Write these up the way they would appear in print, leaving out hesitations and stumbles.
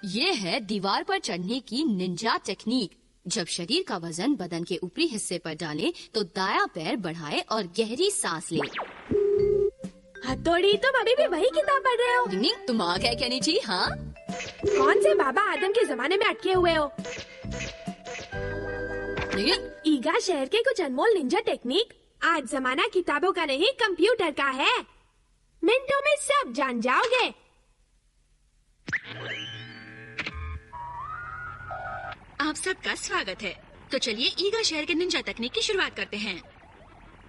ये है दीवार पर चढ़ने की निंजा टेक्निक। जब शरीर का वजन बदन के ऊपरी हिस्से पर डालें तो दायां पैर बढ़ाएं और गहरी सांस लें। हथौड़ी, तुम अभी भी वही किताब पढ़ रहे हो? तुम आ गए केनिची? हाँ, कौन से बाबा आदम के जमाने में अटके हुए हो? ईगा शहर के कुछ अनमोल निंजा टेक्निक। आज जमाना किताबों का नहीं, कंप्यूटर का है। मिनटों में सब जान जाओगे। आप सबका स्वागत है। तो चलिए ईगा शहर के निंजा तकनीक की शुरुआत करते हैं।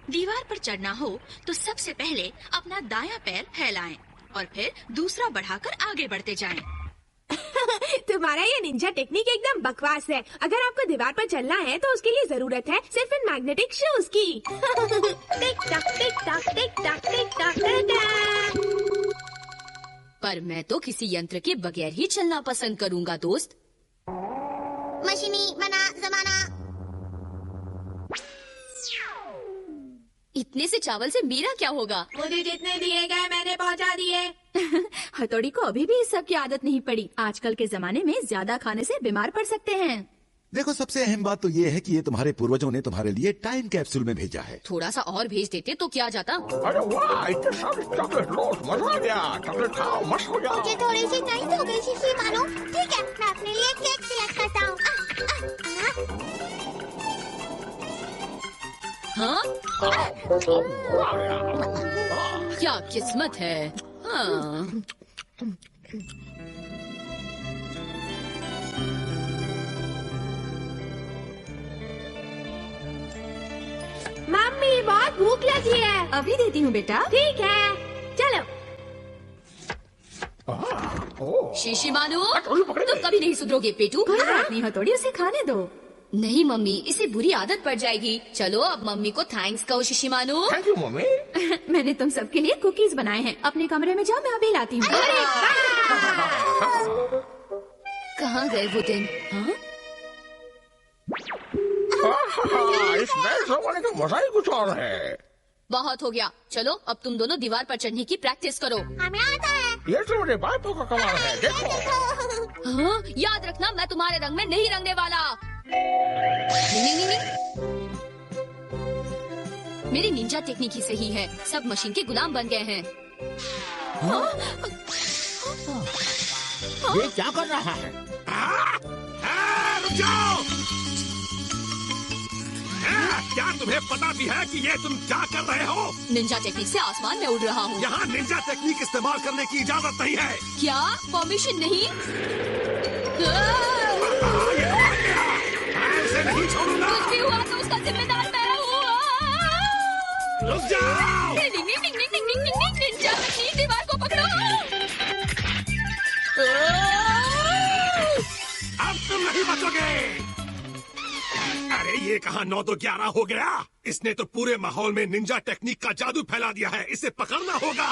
दीवार पर चढ़ना हो तो सबसे पहले अपना दायां पैर फैलाएं और फिर दूसरा बढ़ाकर आगे बढ़ते जाएं। तुम्हारा ये निंजा टेक्निक एकदम बकवास है। अगर आपको दीवार पर चलना है तो उसके लिए जरूरत है सिर्फ इन मैग्नेटिक शूज की। टिक टक टिक टक टिक टक टिक टक। पर मैं तो किसी यंत्र के बगैर ही चलना पसंद करूँगा दोस्त। मशीनी बना जमाना। इतने से चावल से मेरा क्या होगा? मुझे जितने दिए गए मैंने पहुंचा दिए। हथौड़ी को अभी भी इस सब की आदत नहीं पड़ी। आजकल के जमाने में ज्यादा खाने से बीमार पड़ सकते हैं। देखो, सबसे अहम बात तो ये है कि ये तुम्हारे पूर्वजों ने तुम्हारे लिए टाइम कैप्सूल में भेजा है। थोड़ा सा और भेज देते तो क्या जाता? अरे वाह, इतने सारे चॉकलेट रोज, मजा आ गया। चॉकलेट खाओ, मस्त हो जाओ। मुझे थोड़ी सी नहीं, थोड़ी सी मानो। ठीक है, मैं अपने लिए केक सिलेक्ट करता हूँ। हाँ? क्या किस्मत है। हाँ। मम्मी, बहुत भूख लगी है। अभी देती हूँ बेटा। ठीक है, चलो। शीशी मानो, तुम कभी नहीं सुधरोगे पेटू। कोई बात नहीं हथौड़ी, उसे खाने दो। नहीं मम्मी, इसे बुरी आदत पड़ जाएगी। चलो अब मम्मी को थैंक्स कहो शीशी मानो। Thank you mummy. मैंने तुम सबके लिए कुकीज बनाए हैं। अपने कमरे में जाओ, मैं अभी लाती हूँ। कहाँ गए वो दिन? हाँ? इस नए जमाने का मजा ही कुछ और है। बहुत हो गया, चलो अब तुम दोनों दीवार पर चढ़ने की प्रैक्टिस करो। हमें आता है। ये तो मेरे बापों का कमाल है, देखो। हाँ? याद रखना, मैं तुम्हारे रंग में नहीं रंगने वाला। नहीं, नहीं, नहीं। मेरी निंजा टेक्निक ही सही है। सब मशीन के गुलाम बन गए हैं। ये क्या कर रहा है? रुक जाओ! क्या तुम्हें पता भी है कि ये तुम क्या कर रहे हो? निंजा टेक्निक से आसमान में उड़ रहा हूँ। यहाँ निंजा टेक्निक इस्तेमाल करने की इजाजत नहीं है। क्या परमिशन नहीं? ऐसे नहीं छोड़ूंगा। कुछ भी हुआ तो उसका जिम्मेदार मैं हूँ। रुक जाओ! निंजा टेक्निक, दीवार को पकड़ो। अब तुम नहीं बचोगे। अरे ये कहाँ 9 तो 11 हो गया। इसने तो पूरे माहौल में निंजा टेक्निक का जादू फैला दिया है। इसे पकड़ना होगा।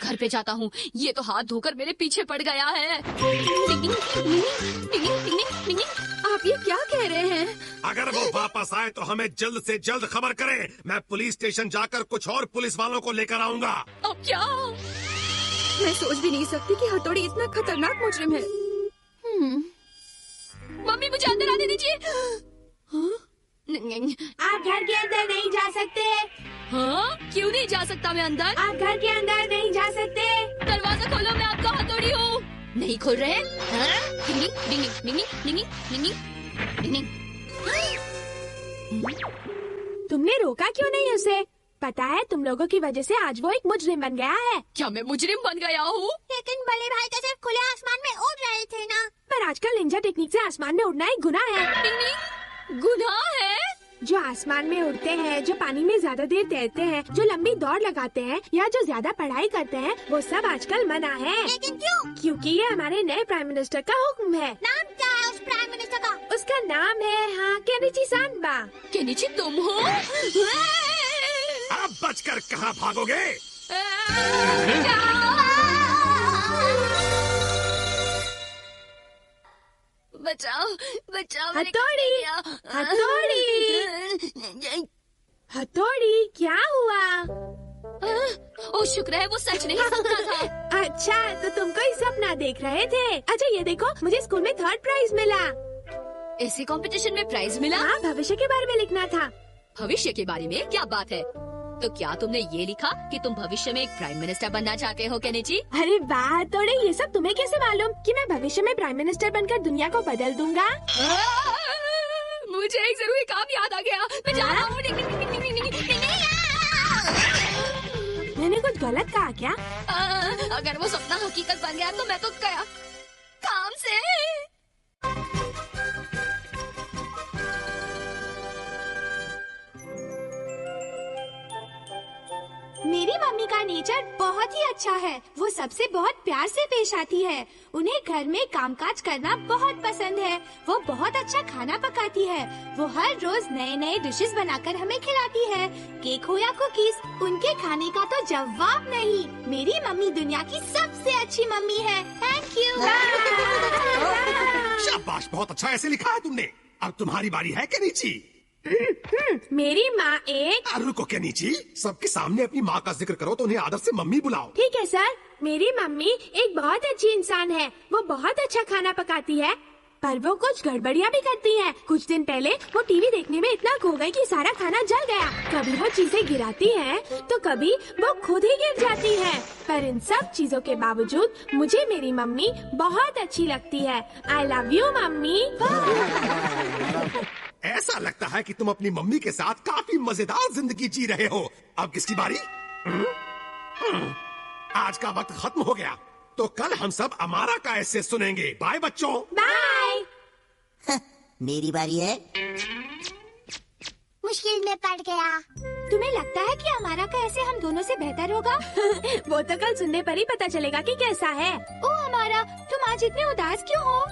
घर पे जाता हूँ। ये तो हाथ धोकर मेरे पीछे पड़ गया है। आप ये क्या कह रहे हैं? अगर वो वापस आए तो हमें जल्द से जल्द खबर करें। मैं पुलिस स्टेशन जाकर कुछ और पुलिस वालों को लेकर आऊंगा। अब क्या? मैं सोच भी नहीं सकती कि हथौड़ी इतना खतरनाक मुजरिम है। मम्मी, मुझे अंदर आने दीजिए। आप घर के अंदर नहीं जा सकते। हाँ? क्यों नहीं जा सकता मैं अंदर? आप घर के अंदर नहीं जा सकते। दरवाजा खोलो, मैं आपका हथौड़ी हूँ। नहीं खोल रहे? तुमने रोका क्यों नहीं उसे? पता है, तुम लोगों की वजह से आज वो एक मुजरिम बन गया है। क्या मैं मुजरिम बन गया हूँ? लेकिन बड़े भाई तो सिर्फ खुले आसमान में उड़ रहे थे ना। पर आजकल निंजा टेक्निक से आसमान में उड़ना एक गुनाह है। गुनाह है? जो आसमान में उड़ते हैं, जो पानी में ज्यादा देर तैरते हैं, जो लंबी दौड़ लगाते हैं या जो ज्यादा पढ़ाई करते हैं, वो सब आजकल मना है। लेकिन क्यों? क्योंकि ये हमारे नए प्राइम मिनिस्टर का हुक्म है। नाम क्या है उस प्राइम मिनिस्टर का? उसका नाम है, हाँ, केनिची सानबा। केनिची तुम हो? अब बचकर कहाँ भागोगे? बचाओ, बचाओ। हथौड़ी, हथौड़ी, हथौड़ी, क्या हुआ? ओ ओ शुक्र है वो सच नहीं सपना था। अच्छा, तो तुम कोई सपना देख रहे थे। अच्छा ये देखो, मुझे स्कूल में 3rd प्राइज मिला। ऐसे कंपटीशन में प्राइज मिला? हाँ, भविष्य के बारे में लिखना था। भविष्य के बारे में? क्या बात है। तो क्या तुमने ये लिखा कि तुम भविष्य में एक प्राइम मिनिस्टर बनना चाहते हो केनेची? अरे वाह तोड़े, ये सब तुम्हें कैसे मालूम कि मैं भविष्य में प्राइम मिनिस्टर बनकर दुनिया को बदल दूंगा? मुझे एक जरूरी काम याद आ गया, मैं जा रहा हूँ। मैंने कुछ गलत कहा क्या? अगर वो सपना हकीकत बन गया तो मैं तो गया काम से। मेरी मम्मी का नेचर बहुत ही अच्छा है। वो सबसे बहुत प्यार से पेश आती है। उन्हें घर में कामकाज करना बहुत पसंद है। वो बहुत अच्छा खाना पकाती है। वो हर रोज नए नए डिशेस बनाकर हमें खिलाती है। केक हो या कुकीज, उनके खाने का तो जवाब नहीं। मेरी मम्मी दुनिया की सबसे अच्छी मम्मी है। Thank you. शाबाश, बहुत अच्छा ऐसे लिखा है तुमने। अब तुम्हारी बारी है केनिची। मेरी माँ एक। रुको केनिची, सबके सामने अपनी माँ का जिक्र करो तो उन्हें आदर से मम्मी बुलाओ। ठीक है सर। मेरी मम्मी एक बहुत अच्छी इंसान है। वो बहुत अच्छा खाना पकाती है, पर वो कुछ गड़बड़ियाँ भी करती है। कुछ दिन पहले वो टीवी देखने में इतना खो गई कि सारा खाना जल गया। कभी वो चीजें गिराती है तो कभी वो खुद ही गिर जाती है। पर इन सब चीजों के बावजूद मुझे मेरी मम्मी बहुत अच्छी लगती है। I love you mummy. ऐसा लगता है कि तुम अपनी मम्मी के साथ काफी मजेदार जिंदगी जी रहे हो। अब किसकी बारी? आज का वक्त खत्म हो गया, तो कल हम सब अमारा का ऐसे सुनेंगे। बाय बच्चों। बाय। मेरी बारी है। मुश्किल में पड़ गया। तुम्हें लगता है कि हमारा का ऐसे हम दोनों से बेहतर होगा? वो तो कल सुनने पर ही पता चलेगा कि कैसा है। ओ हमारा, तुम आज इतने उदास क्यों हो?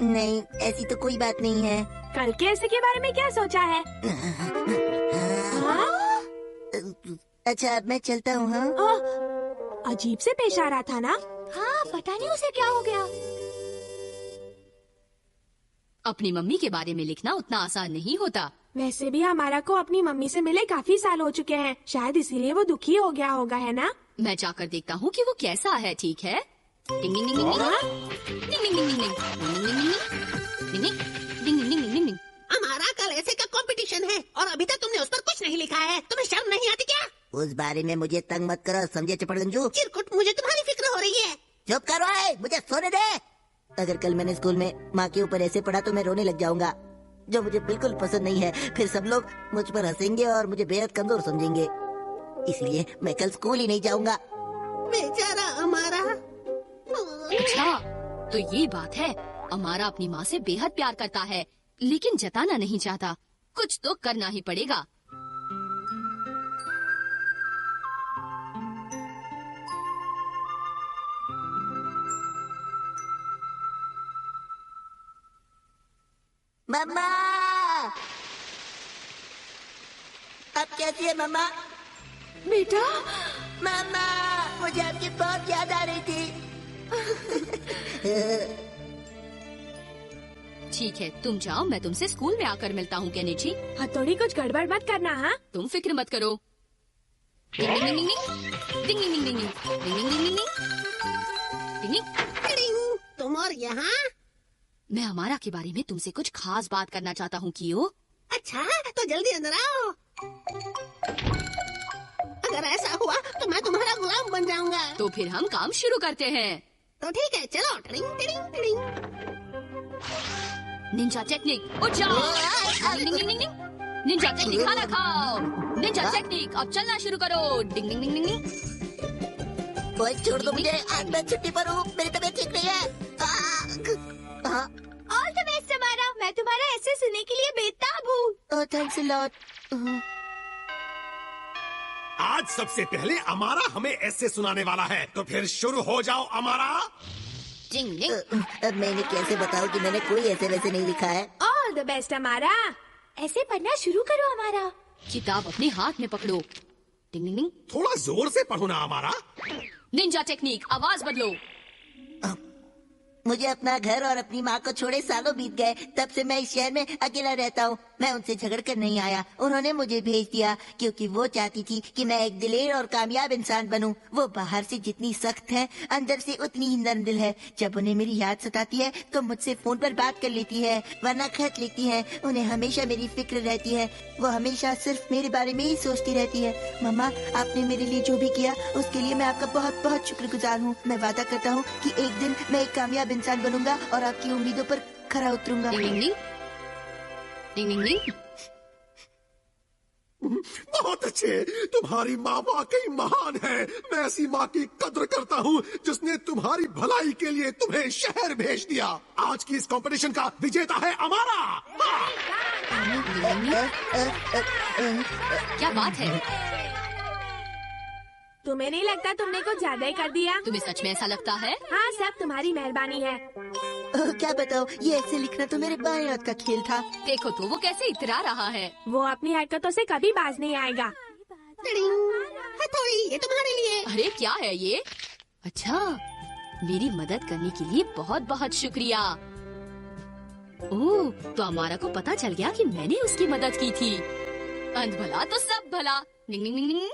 नहीं, ऐसी तो कोई बात नहीं है। कल के ऐसे के बारे में क्या सोचा है? अच्छा अब मैं चलता हूँ। हाँ, अजीब से पेश आ रहा था ना। हाँ, पता नहीं उसे क्या हो गया। अपनी मम्मी के बारे में लिखना उतना आसान नहीं होता। वैसे भी हमारा को अपनी मम्मी से मिले काफी साल हो चुके हैं। शायद इसीलिए वो दुखी हो गया होगा, है ना? मैं जाकर देखता हूँ कि वो कैसा है। ठीक है। डिंग डिंग डिंग डिंग डिंग डिंग डिंग डिंग डिंग डिंग डिंग डिंग। हमारा कल ऐसे का कंपटीशन है और अभी तक तुमने उस पर कुछ नहीं लिखा है। तुम्हें शर्म नहीं आती क्या? उस बारे में मुझे तंग मत करो, समझे चपड़गंजू? चिरकुट, मुझे तुम्हारी फिक्र हो रही है। चुप करो, मुझे सोने दे। अगर कल मैंने स्कूल में माँ के ऊपर ऐसे पढ़ा तो मैं रोने लग जाऊंगा, जो मुझे बिल्कुल पसंद नहीं है। फिर सब लोग मुझ पर हंसेंगे और मुझे बेहद कमजोर समझेंगे। इसलिए मैं कल स्कूल ही नहीं जाऊंगा। बेचारा हमारा। अच्छा, तो ये बात है। अमारा अपनी माँ से बेहद प्यार करता है, लेकिन जताना नहीं चाहता। कुछ तो करना ही पड़ेगा। मम्मा, अब कैसी है मम्मा? बेटा, मम्मा, मुझे आपकी बहुत याद आ रही थी। ठीक है, तुम जाओ, मैं तुमसे स्कूल में आकर मिलता हूँ केनिची। हथौड़ी कुछ गड़बड़ मत करना। हाँ, तुम फिक्र मत करो। डिंग डिंग डिंग डिंग डिंग डिंग डिंग डिंग डिंग डिंग डिंग डिंग डिंग। तुम और यहाँ? मैं अमारा के बारे में तुमसे कुछ खास बात करना चाहता हूँ कियो। अच्छा, तो जल्दी अंदर आओ। अगर ऐसा हुआ तो मैं तुम्हारा गुलाम बन जाऊंगा। तो फिर हम काम शुरू करते हैं। तो ठीक है, चलो। Tiding tiding tiding. Ninja technique, उठ जाओ। डिंग डिंग डिंग डिंग। निंजा टेक्निक, खाना खाओ। निंजा टेक्निक, अब चलना शुरू करो। डिंग डिंग डिंग डिंग डिंग। ओए छोड़ दो मुझे, आज मैं छुट्टी पर हूँ, मेरी तबीयत ठीक नहीं है। ऑल द बेस्ट अमारा। मैं तुम्हारा ऐसे सुनने के लिए बेताब हूँ। Thanks a lot. आज सबसे पहले अमारा हमें ऐसे सुनाने वाला है, तो फिर शुरू हो जाओ अमारा। डिंग डिंग। अब मैंने कैसे बताऊं कि मैंने कोई ऐसे वैसे नहीं लिखा है। ऑल द बेस्ट अमारा। ऐसे पढ़ना शुरू करो अमारा। किताब अपने हाथ में पकड़ो। डिंग डिंग डिंग। थोड़ा जोर से पढ़ो ना अमारा। निंजा टेक्निक, आवाज बदलो। मुझे अपना घर और अपनी माँ को छोड़े सालों बीत गए। तब से मैं इस शहर में अकेला रहता हूँ। मैं उनसे झगड़ कर नहीं आया, उन्होंने मुझे भेज दिया क्योंकि वो चाहती थी कि मैं एक दिलेर और कामयाब इंसान बनूं। वो बाहर से जितनी सख्त है, अंदर से उतनी ही नर्म दिल है। जब उन्हें मेरी याद सताती है तो मुझसे फोन पर बात कर लेती है, वरना खत लिखती है। उन्हें हमेशा मेरी फिक्र रहती है। वो हमेशा सिर्फ मेरे बारे में ही सोचती रहती है। मम्मा, आपने मेरे लिए जो भी किया उसके लिए मैं आपका बहुत बहुत शुक्रगुजार हूँ। मैं वादा करता हूँ कि एक दिन मैं एक कामयाब इंसान बनूंगा और आपकी उम्मीदों पर खरा उतरूंगा। बहुत अच्छे, तुम्हारी माँ वाकई महान है। मैं ऐसी माँ की कद्र करता हूँ जिसने तुम्हारी भलाई के लिए तुम्हें शहर भेज दिया। आज की इस कंपटीशन का विजेता है हमारा। क्या बात है? तुम्हें नहीं लगता तुमने कुछ ज्यादा ही कर दिया? तुम्हें सच में ऐसा लगता है? हाँ, सब तुम्हारी मेहरबानी है। क्या बताओ, ये ऐसे लिखना तो मेरे बाएं हाथ का खेल था। देखो तो वो कैसे इतरा रहा है। वो अपनी हरकतों से कभी बाज नहीं आएगा। हथौड़ी, ये तुम्हारे लिए। अरे क्या है ये? अच्छा, मेरी मदद करने के लिए बहुत बहुत शुक्रिया। ओह, तो अमारा को पता चल गया कि मैंने उसकी मदद की थी। अंत भला तो सब भला। निंग निंग निंग निंग।